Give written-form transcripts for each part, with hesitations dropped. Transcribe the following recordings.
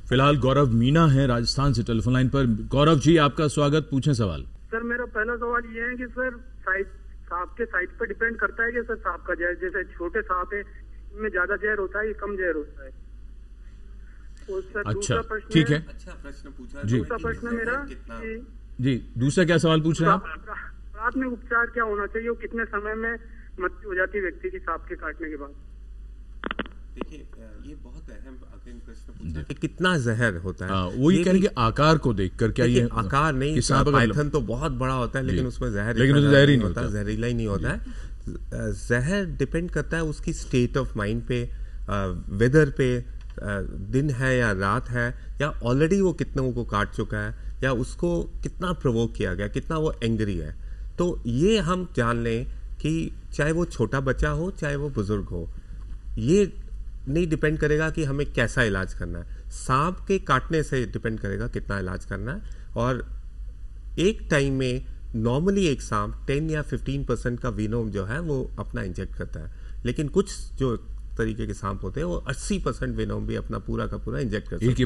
फिलहाल गौरव मीना है राजस्थान से टेलीफोन लाइन पर। गौरव जी, आपका स्वागत, पूछें सवाल। सर मेरा पहला सवाल ये है कि सर सांप के साइज पर डिपेंड करता है कि सर सांप का जहर, जैसे छोटे सांप है इनमें ज्यादा जहर होता है या कम जहर होता है? और सर अच्छा, दूसरा प्रश्न ठीक है, अच्छा प्रश्न पूछा जी। दूसरा प्रश्न मेरा जी, दूसरा क्या सवाल पूछ रहे हैं आप? प्राथमिक उपचार क्या होना चाहिए और कितने समय में मृत्यु हो जाती है व्यक्ति की सांप के काटने के बाद? देखिए, ये बहुत अहम प्रश्न पूछा कि कितना जहर होता है। वही कह रहे कि आकार को देखकर क्या ये आकार नहीं, पाइथन तो बहुत बड़ा होता है लेकिन उसमें जहर ही नहीं होता, जहरीला ही नहीं होता है। जहर डिपेंड करता है उसकी स्टेट ऑफ माइंड पे, वेदर पे, दिन है या रात है, या ऑलरेडी वो कितनों को काट चुका है, या उसको कितना प्रोवोक किया गया, कितना वो एंग्री है। तो ये हम जान लें कि चाहे वो छोटा बच्चा हो चाहे वो बुजुर्ग हो, ये नहीं डिपेंड करेगा कि हमें कैसा इलाज करना है। सांप के काटने से डिपेंड करेगा कितना इलाज करना है। और एक टाइम में नॉर्मली एक सांप 10 या 15% का वीनोम जो है वो अपना इंजेक्ट करता है, लेकिन कुछ जो तरीके के सांप होते हैं वो 80% वीनोम भी अपना पूरा का पूरा इंजेक्ट करते हैं एक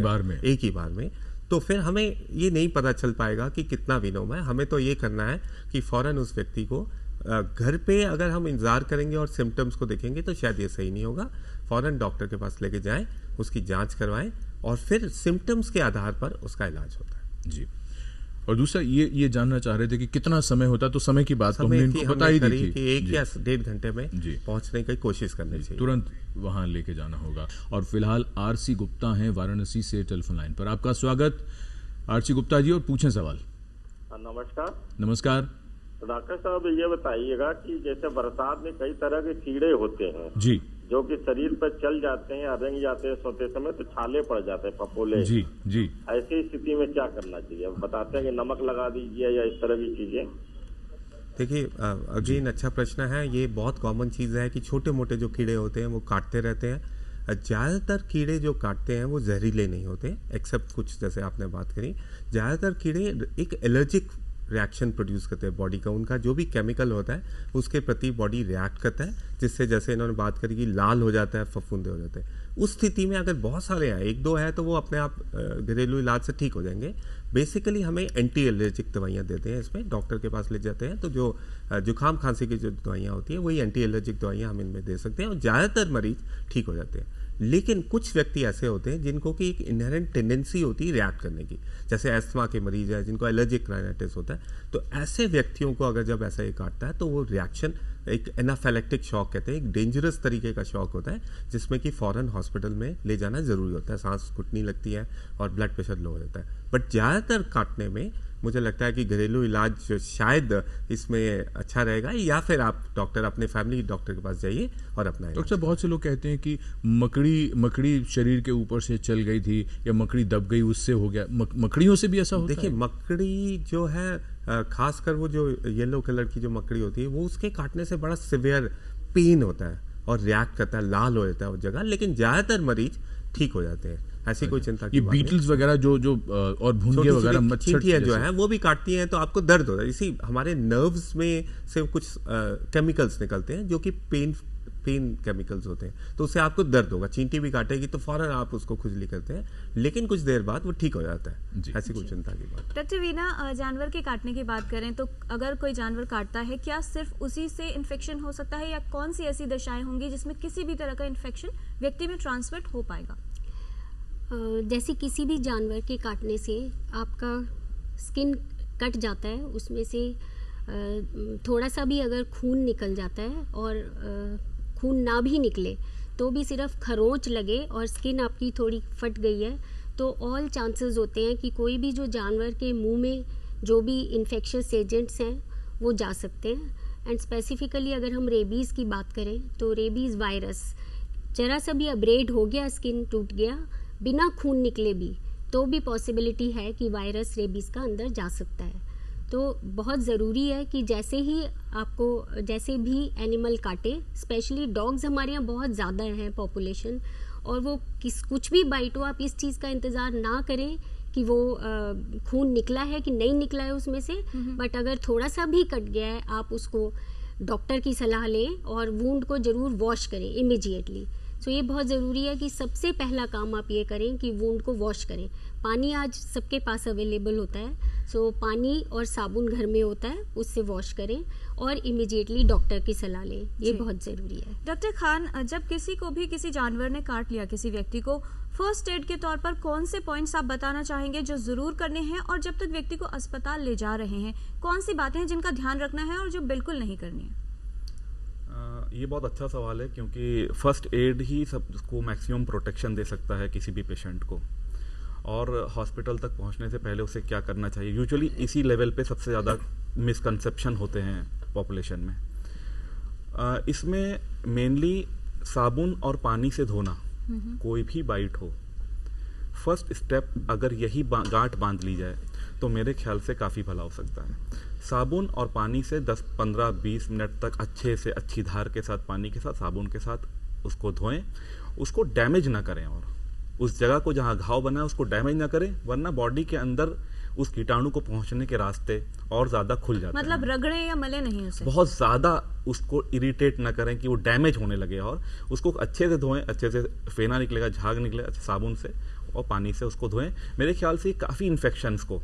ही बार में। तो फिर हमें ये नहीं पता चल पाएगा कि कितना वीनोम है। हमें तो ये करना है कि फौरन उस व्यक्ति को घर पे अगर हम इंतजार करेंगे और सिम्टम्स को देखेंगे तो शायद ये सही नहीं होगा, फौरन डॉक्टर के पास लेके जाएं, उसकी जांच करवाएं और फिर सिम्टम्स के आधार पर उसका इलाज होता है। जी। और दूसरा ये जानना चाह रहे थे कि कितना समय होता है, तो समय की बात तो हमने इनको बता ही दी थी कि 1 या 1.5 घंटे में पहुंचने की कोशिश करनी चाहिए, तुरंत वहां लेके जाना होगा। और फिलहाल आरसी गुप्ता हैं वाराणसी से टेलीफोन लाइन पर। आपका स्वागत आरसी गुप्ता जी, और पूछें सवाल। नमस्कार। नमस्कार। तो डॉक्टर साहब ये बताइएगा कि जैसे बरसात में कई तरह के कीड़े होते हैं जी, जो कि शरीर पर चल जाते हैं, रेंग जाते हैं, सोते समय तो छाले पड़ जाते हैं, फफोले। जी जी। ऐसी स्थिति में क्या करना चाहिए? बताते हैं कि नमक लगा दीजिए या इस तरह की चीजें। देखिए, अगेन अच्छा प्रश्न है। ये बहुत कॉमन चीज है कि छोटे मोटे जो कीड़े होते हैं वो काटते रहते हैं। ज्यादातर कीड़े जो काटते हैं वो जहरीले नहीं होते, एक्सेप्ट कुछ जैसे आपने बात करी। ज्यादातर कीड़े एक एलर्जिक रिएक्शन प्रोड्यूस करते हैं बॉडी का, उनका जो भी केमिकल होता है उसके प्रति बॉडी रिएक्ट करता है, जिससे जैसे इन्होंने बात करी कि लाल हो जाता है, फफूंदे हो जाते हैं। उस स्थिति में अगर बहुत सारे हैं, 1-2 है, तो वो अपने आप घरेलू इलाज से ठीक हो जाएंगे। बेसिकली हमें एंटी एलर्जिक दवाइयाँ देते हैं, इसमें डॉक्टर के पास ले जाते हैं तो जो जुकाम खांसी की जो दवाइयाँ होती है वही एंटी एलर्जिक दवाइयाँ हम इनमें दे सकते हैं और ज़्यादातर मरीज ठीक हो जाते हैं। लेकिन कुछ व्यक्ति ऐसे होते हैं जिनको कि एक इनहेरेंट टेंडेंसी होती है रिएक्ट करने की, जैसे एस्थमा के मरीज है जिनको एलर्जिक राइनाइटिस होता है। तो ऐसे व्यक्तियों को अगर जब ऐसा ये काटता है तो वो रिएक्शन एक एनाफिलेक्टिक शॉक कहते हैं, एक डेंजरस तरीके का शॉक होता है जिसमें कि फौरन हॉस्पिटल में ले जाना जरूरी होता है, सांस घुटने लगती है और ब्लड प्रेशर लो हो जाता है। बट ज़्यादातर काटने में मुझे लगता है कि घरेलू इलाज शायद इसमें अच्छा रहेगा, या फिर आप डॉक्टर अपने फैमिली डॉक्टर के पास जाइए और अपना। डॉक्टर साहब, बहुत से लोग कहते हैं कि मकड़ी शरीर के ऊपर से चल गई थी या मकड़ी दब गई उससे हो गया। मकड़ियों से भी ऐसा होता है? देखिए, मकड़ी जो है खासकर वो जो येलो कलर की जो मकड़ी होती है वो उसके काटने से बड़ा सिवियर पेन होता है और रिएक्ट करता है, लाल हो जाता है उस जगह, लेकिन ज्यादातर मरीज ठीक हो जाते हैं, ऐसी कोई चिंता की बात नहीं। बीटल्स वगैरह जो और भुंगे वगैरह, मच्छर जो है वो भी काटती हैं तो आपको दर्द होता है। इसी हमारे नर्व्स में से कुछ केमिकल्स निकलते हैं जो कि पेन केमिकल्स होते हैं, तो उससे आपको दर्द होगा। चींटी भी काटेगी तो फौरन आप उसको खुजली करते हैं, लेकिन कुछ देर बाद वो ठीक हो जाता है, ऐसी कोई चिंता की बात। डॉक्टर वीना, जानवर के काटने की बात करें तो अगर कोई जानवर काटता है, क्या सिर्फ उसी से इन्फेक्शन हो सकता है या कौन सी ऐसी दशाएं होंगी जिसमें किसी भी तरह का इन्फेक्शन व्यक्ति में ट्रांसमिट हो पाएगा? जैसे किसी भी जानवर के काटने से आपका स्किन कट जाता है, उसमें से थोड़ा सा भी अगर खून निकल जाता है और खून ना भी निकले तो भी सिर्फ खरोंच लगे और स्किन आपकी थोड़ी फट गई है तो ऑल चांसेस होते हैं कि कोई भी जो जानवर के मुंह में जो भी इन्फेक्शियस एजेंट्स हैं वो जा सकते हैं। एंड स्पेसिफिकली अगर हम रेबीज़ की बात करें तो रेबीज़ वायरस जरा सा भी अपग्रेड हो गया, स्किन टूट गया, बिना खून निकले भी, तो भी पॉसिबिलिटी है कि वायरस रेबीज़ का अंदर जा सकता है। तो बहुत ज़रूरी है कि जैसे ही आपको जैसे भी एनिमल काटे, स्पेशली डॉग्स हमारे यहाँ बहुत ज़्यादा हैं पॉपुलेशन, और वो कुछ भी बाइट हो, आप इस चीज़ का इंतज़ार ना करें कि वो खून निकला है कि नहीं निकला है उसमें से, बट अगर थोड़ा सा भी कट गया है आप उसको डॉक्टर की सलाह लें और वूंड को ज़रूर वॉश करें इमीडिएटली, सो ये बहुत ज़रूरी है कि सबसे पहला काम आप ये करें कि वुंड को वॉश करें। पानी आज सबके पास अवेलेबल होता है, सो पानी और साबुन घर में होता है, उससे वॉश करें और इमिडिएटली डॉक्टर की सलाह लें, ये बहुत ज़रूरी है। डॉक्टर खान, जब किसी को भी किसी जानवर ने काट लिया किसी व्यक्ति को, फर्स्ट एड के तौर पर कौन से पॉइंट्स आप बताना चाहेंगे जो ज़रूर करने हैं, और जब तक व्यक्ति को अस्पताल ले जा रहे हैं कौन सी बातें हैं जिनका ध्यान रखना है और जो बिल्कुल नहीं करनी है? ये बहुत अच्छा सवाल है, क्योंकि फर्स्ट एड ही सबको मैक्सिमम प्रोटेक्शन दे सकता है किसी भी पेशेंट को। और हॉस्पिटल तक पहुंचने से पहले उसे क्या करना चाहिए, यूजुअली इसी लेवल पे सबसे ज़्यादा मिसकंसेप्शन होते हैं पॉपुलेशन में। इसमें मेनली साबुन और पानी से धोना, कोई भी बाइट हो, फर्स्ट स्टेप अगर यही गांठ बांध ली जाए तो मेरे ख्याल से काफ़ी भला हो सकता है। साबुन और पानी से 10, 15, 20 मिनट तक अच्छे से अच्छी धार के साथ, पानी के साथ, साबुन के साथ उसको धोएं, उसको डैमेज ना करें और उस जगह को जहाँ घाव बना है उसको डैमेज ना करें, वरना बॉडी के अंदर उस कीटाणु को पहुंचने के रास्ते और ज्यादा खुल जाते हैं। मतलब रगड़े या मले नहीं उसे, बहुत ज्यादा उसको इरिटेट ना करें कि वो डैमेज होने लगे, और उसको अच्छे से धोएं, अच्छे से फेना निकलेगा, झाग निकलेगा, अच्छे साबुन से और पानी से उसको धोएं। मेरे ख्याल से काफी इन्फेक्शंस को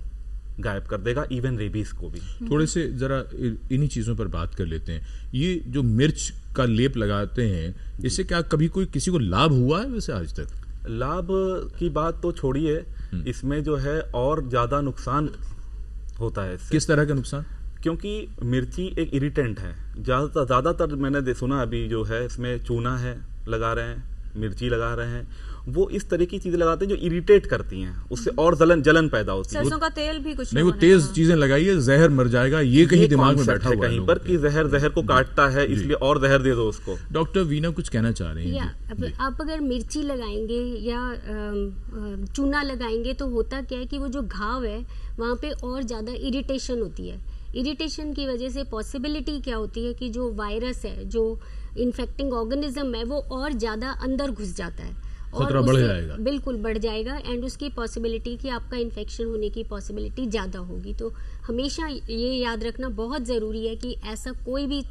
गायब कर देगा, इवन रेबीज को भी। थोड़े से जरा इन्हीं चीजों पर बात कर लेते हैं। ये जो मिर्च का लेप लगाते हैं, इससे क्या कभी कोई किसी को लाभ हुआ है वैसे आज तक? लाभ की बात तो छोड़िए, इसमें जो है और ज्यादा नुकसान होता है इससे। किस तरह का नुकसान? क्योंकि मिर्ची एक इरिटेंट है, ज्यादातर मैंने सुना अभी जो है इसमें चूना है लगा रहे हैं, मिर्ची लगा रहे हैं, वो इस तरह की चीजें लगाते हैं जो इरिटेट करती हैं, उससे और जलन पैदा होती है। सरसों का तेल भी कुछ नहीं, वो तेज चीजें लगाइए, जहर मर जाएगा, ये कहीं दिमाग में बैठा हुआ है कहीं पर कि जहर को काटता है, इसलिए और जहर दे दो उसको। डॉक्टर वीना कुछ कहना चाह रही हैं? आप अगर मिर्ची लगाएंगे या चूना लगाएंगे तो होता क्या है कि वो जो घाव है वहाँ पे और ज़्यादा इरिटेशन होती है। इरिटेशन की वजह से पॉसिबिलिटी क्या होती है कि जो वायरस है, जो इन्फेक्टिंग ऑर्गेनिज्म है, वो और ज़्यादा अंदर घुस जाता है, खतरा बढ़ जाएगा, बिल्कुल बढ़ जाएगा, एंड उसकी पॉसिबिलिटी कि आपका इन्फेक्शन होने की पॉसिबिलिटी ज़्यादा होगी। तो हमेशा ये याद रखना बहुत ज़रूरी है कि ऐसा कोई भी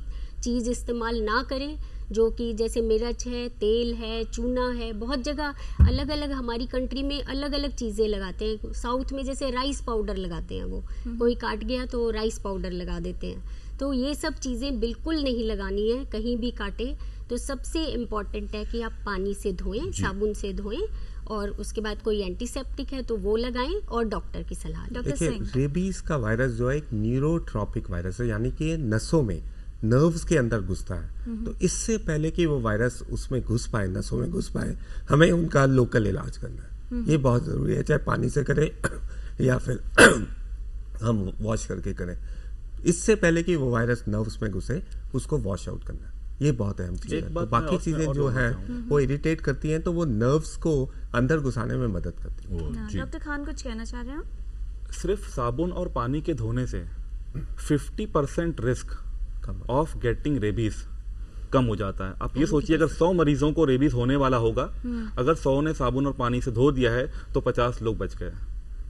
चीज़ इस्तेमाल ना करें जो कि जैसे मिर्च है, तेल है, चूना है। बहुत जगह अलग अलग हमारी कंट्री में अलग अलग चीज़ें लगाते हैं। साउथ में जैसे राइस पाउडर लगाते हैं, वो कोई काट गया तो राइस पाउडर लगा देते हैं। तो ये सब चीज़ें बिल्कुल नहीं लगानी है कहीं भी काटे। तो सबसे इम्पॉर्टेंट है कि आप पानी से धोएं, साबुन से धोएं, और उसके बाद कोई एंटीसेप्टिक है तो वो लगाएं और डॉक्टर की सलाह लें। डॉक्टर सिंह, रेबीज का वायरस जो है एक न्यूरोट्रॉपिक वायरस है, यानी कि ये नसों में, नर्व्स के अंदर घुसता है। तो इससे पहले कि वो वायरस उसमें घुस पाए, नसों में घुस पाए, हमें उनका लोकल इलाज करना है। ये बहुत जरूरी है, चाहे पानी से करें या फिर हम वॉश करके करें। इससे पहले कि वो वायरस नर्व्स में घुसे, उसको वॉश आउट करना है, ये बहुत अहम चीज है। तो बाकी चीजें जो है वो इरिटेट करती हैं, तो वो नर्व्स को अंदर घुसाने में मदद करती है। डॉक्टर खान कुछ कहना चाह रहे हैं? सिर्फ साबुन और पानी के धोने से 50% रिस्क ऑफ गेटिंग रेबीज कम हो जाता है। आप ये सोचिए, अगर 100 मरीजों को रेबीज होने वाला होगा, अगर 100 ने साबुन और पानी से धो दिया है तो 50 लोग बच गए।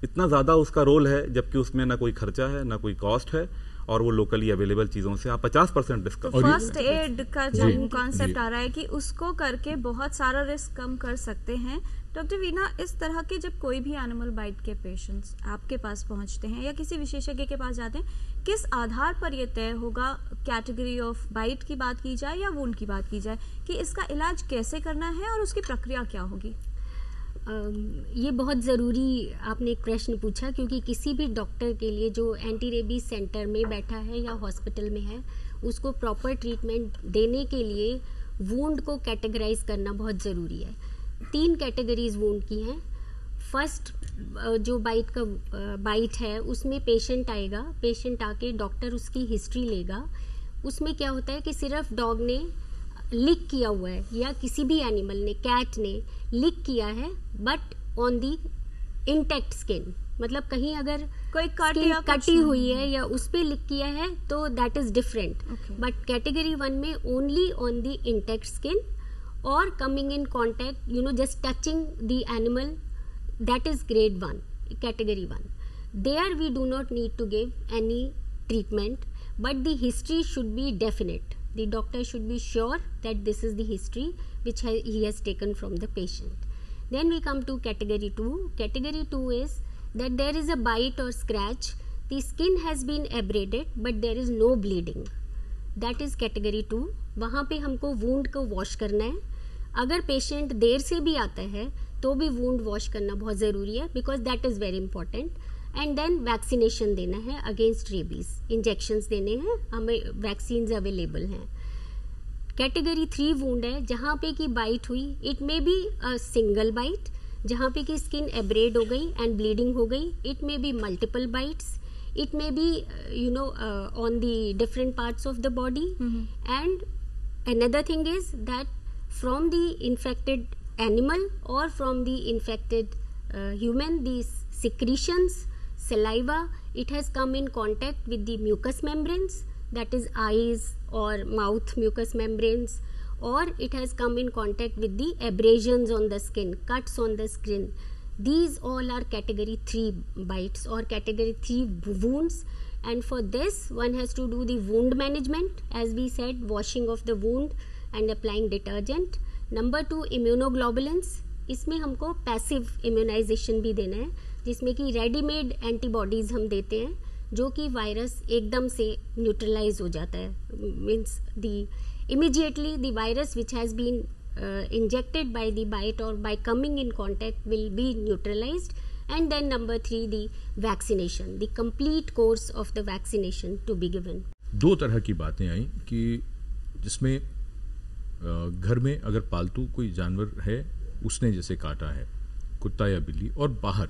इतना ज्यादा उसका रोल है, जबकि उसमें ना कोई खर्चा है, ना कोई कॉस्ट है, और वो लोकली अवेलेबल चीजों से आप 50% रिस्क। तो फर्स्ट एड का जो कॉन्सेप्ट आ रहा है कि उसको करके बहुत सारा रिस्क कम कर सकते हैं। डॉक्टर वीना, इस तरह के जब कोई भी एनिमल बाइट के पेशेंट्स आपके पास पहुंचते हैं या किसी विशेषज्ञ के पास जाते हैं, किस आधार पर यह तय होगा, कैटेगरी ऑफ बाइट की बात की जाए या वुंड की बात की जाए, कि इसका इलाज कैसे करना है और उसकी प्रक्रिया क्या होगी? ये बहुत ज़रूरी आपने एक प्रश्न पूछा, क्योंकि किसी भी डॉक्टर के लिए जो एंटी रेबीज सेंटर में बैठा है या हॉस्पिटल में है, उसको प्रॉपर ट्रीटमेंट देने के लिए वुंड को कैटेगराइज करना बहुत ज़रूरी है। 3 कैटेगरीज वुंड की हैं। फर्स्ट जो बाइट है उसमें पेशेंट आएगा, पेशेंट आके डॉक्टर उसकी हिस्ट्री लेगा। उसमें क्या होता है कि सिर्फ डॉग ने लिक किया हुआ है या किसी भी एनिमल ने, कैट ने लिक किया है, but on the intact skin, मतलब कहीं अगर कोई कटी हुई है या उस पे लिक किया है तो that is different. But category 1 में only on the intact skin और coming in contact, just touching the animal, that is grade 1, category 1. There we do not need to give any treatment, but the history should be definite. The doctor should be sure that this is the history which he has taken from the patient. Then we come to category 2. Category 2 is that there is a bite or scratch. The skin has been abraded but there is no bleeding. That is category 2. वहाँ पे हमको wound को wash करना है. अगर patient देर से भी आता है तो भी wound wash करना बहुत ज़रूरी है, because that is very important. And then vaccination देना है अगेंस्ट रेबीज, इंजेक्शंस देने हैं, हमें वैक्सीन्स अवेलेबल हैं. कैटेगरी 3 वुंड है जहाँ पे कि बाइट हुई. It may be a single bite जहाँ पे कि स्किन एब्रेड हो गई एंड ब्लीडिंग हो गई. It may be multiple bites. It may be on the different parts of the body. And another thing is that from the infected animal और from the infected human, the secretions, saliva, it has come in contact with the mucous membranes, that is eyes or mouth mucous membranes, or it has come in contact with the abrasions on the skin, cuts on the skin. These all are category 3 bites or category 3 wounds, and for this one has to do the wound management, as we said, washing of the wound and applying detergent. Number 2, immunoglobulins. इसमें हमको passive immunisation भी देना है, जिसमें कि readymade antibodies हम देते हैं जो कि वायरस एकदम से न्यूट्रलाइज हो जाता है. Means the immediately the virus which has been injected by the bite और by coming in contact will be neutralised. And then number 3, the vaccination, the complete course of the vaccination to be given. 2 तरह की बातें आई कि जिसमें घर में अगर पालतू कोई जानवर है, उसने जैसे काटा है, कुत्ता या बिल्ली, और बाहर.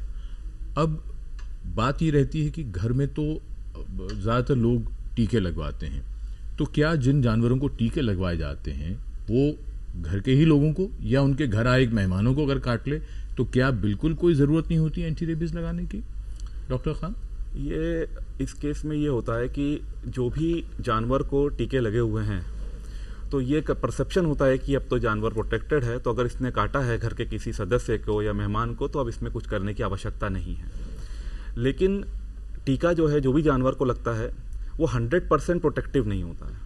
अब बात ये रहती है कि घर में तो ज़्यादातर लोग टीके लगवाते हैं, तो क्या जिन जानवरों को टीके लगवाए जाते हैं वो घर के ही लोगों को या उनके घर आए मेहमानों को अगर काट ले तो क्या बिल्कुल कोई ज़रूरत नहीं होती एंटी रेबीज लगाने की, डॉक्टर खान? ये इस केस में ये होता है कि जो भी जानवर को टीके लगे हुए हैं तो ये परसेप्शन होता है कि अब तो जानवर प्रोटेक्टेड है, तो अगर इसने काटा है घर के किसी सदस्य को या मेहमान को तो अब इसमें कुछ करने की आवश्यकता नहीं है. लेकिन टीका जो है, जो भी जानवर को लगता है, वो 100% प्रोटेक्टिव नहीं होता है.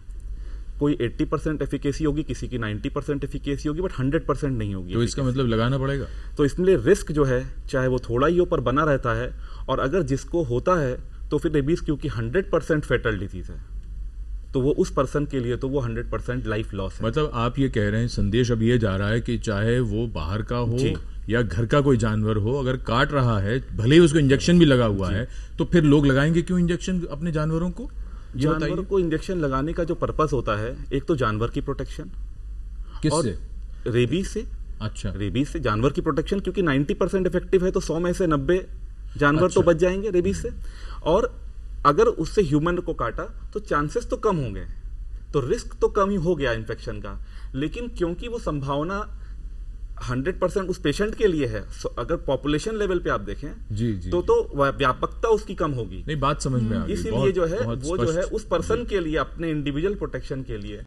कोई 80% एफिकेसी होगी, किसी की 90% एफिकेसी होगी, बट 100% नहीं होगी. तो इसका मतलब लगाना पड़ेगा. तो इसलिए रिस्क जो है, चाहे वो थोड़ा ही हो पर बना रहता है. और अगर जिसको होता है तो फिर रेबीज क्योंकि 100% फेटल डिजीज है, तो वो उस पर्सन के लिए तो वो 100% लाइफ लॉस है. मतलब आप ये कह रहे हैं, संदेश अब ये जा रहा है कि चाहे वो बाहर का हो या घर का कोई जानवर हो, अगर काट रहा है, भले ही उसको इंजेक्शन भी लगा हुआ है, तो फिर लोग लगाएंगे क्यों इंजेक्शन अपने जानवरों को? जानवरों को इंजेक्शन लगाने का जो पर्पस होता है, एक तो जानवर की प्रोटेक्शन. किससे? रेबीज से. अच्छा, रेबीज से जानवर की प्रोटेक्शन, क्योंकि 90% इफेक्टिव है, तो 100 में से 90 जानवर तो बच जाएंगे रेबीज से. और अगर उससे ह्यूमन को काटा तो चांसेस तो कम होंगे, तो रिस्क तो कम ही हो गया इन्फेक्शन का. लेकिन क्योंकि वो संभावना 100% उस पेशेंट के लिए है, अगर पॉपुलेशन लेवल पे आप देखें जी, तो व्यापकता उसकी कम होगी. नहीं, बात समझ में आ गई. इसीलिए जो है वो जो है उस पर्सन के लिए, अपने इंडिविजुअल प्रोटेक्शन के लिए